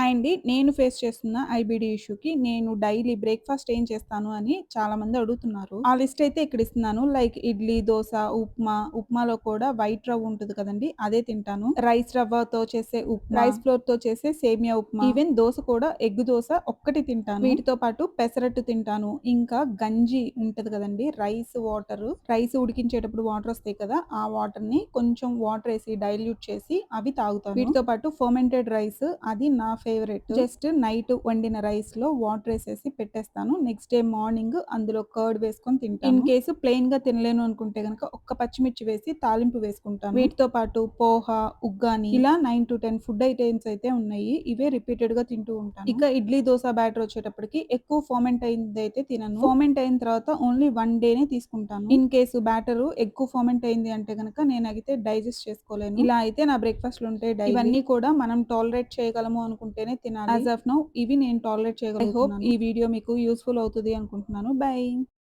Hi అండి. నేను face చేస్తున్న ఐబీడీ ఇష్యూకి నేను డైలీ బ్రేక్‌ఫాస్ట్ ఏం చేస్తాను అని చాలామంది అడుగుతున్నారు. ఆ లిస్ట్ అయితే ఇక్కడ ఇస్తున్నాను. లైక్ ఇడ్లీ, దోస, ఉప్మా, ఉప్మాలో కూడా వైట్ రవ్వ ఉంటది కదండీ! అదే తింటాను. రైస్ రవ్వతో చేసే ఉప్మా, రైస్ ఫ్లోర్‌తో చేసే సేమియా ఉప్మా, ఈవెన్ దోస కూడా ఎగ్ దోస ఒక్కటి తింటాను. వీటితో పాటు పెసరట్టు తింటాను. ఇంకా గంజి ఉంటది కదండీ! రైస్ ఉడికించేటప్పుడు వాటర్ వస్తాయి కదా! ఆ వాటర్‌ని కొంచెం వాటర్ ఏసి డైల్యూట్ చేసి అవి తాగుతాను. వీటితో పాటు ఫర్మెంటెడ్ రైస్ అది నా ఫేవరెట్. జస్ట్ నైట్ వండిన రైస్‌లో వాటర్ ఏసేసి పెట్టేస్తాను. నెక్స్ట్ డే మార్నింగ్ అందులో కర్డ్ వేసుకొని తింటాను. ఇన్ కేస్ ప్లెయిన్‌గా తినలేను అనుకుంటే గనక ఒక్క పచ్చిమిర్చి వేసి తాలింపు వేసుకుంటాను. వీటితో పాటు పోహ, ఉగ్గాని ఇలా 9-10 ఫుడ్ ఐటెమ్స్ అయితే ఉన్నాయి. ఇవే రిపీటెడ్‌గా తింటూ ఉంటాను. ఇక ఇడ్లీ, దోస బ్యాటర్ వచ్చేటప్పటికి ఎక్కువ ఫర్మెంట్ అయిందయితే తినను. ఫర్మెంట్ అయిన తర్వాత ఓన్లీ 1 డేనే తీసుకుంటాను. ఇన్ కేస్ బ్యాటర్ ఎక్కువ ఫర్మెంట్ అయింది అంటే గనక నేనైతే డైజెస్ట్ చేసుకోలేను. ఇలా అయితే నా బ్రేక్‌ఫాస్ట్‌లు ఉంటాయి డైలీ. ఇవన్నీ కూడా మనం టాలరేట్ చేయగలము అనుకుంటేనే తినాలి. యాస్ ఆఫ్ నౌ ఇవి నేను టాలరేట్ చేయగలుగుతున్నాను. ఐ హోప్ ఈ వీడియో మీకు యూజ్‌ఫుల్ అవుతది అనుకుంటున్నాను. బై.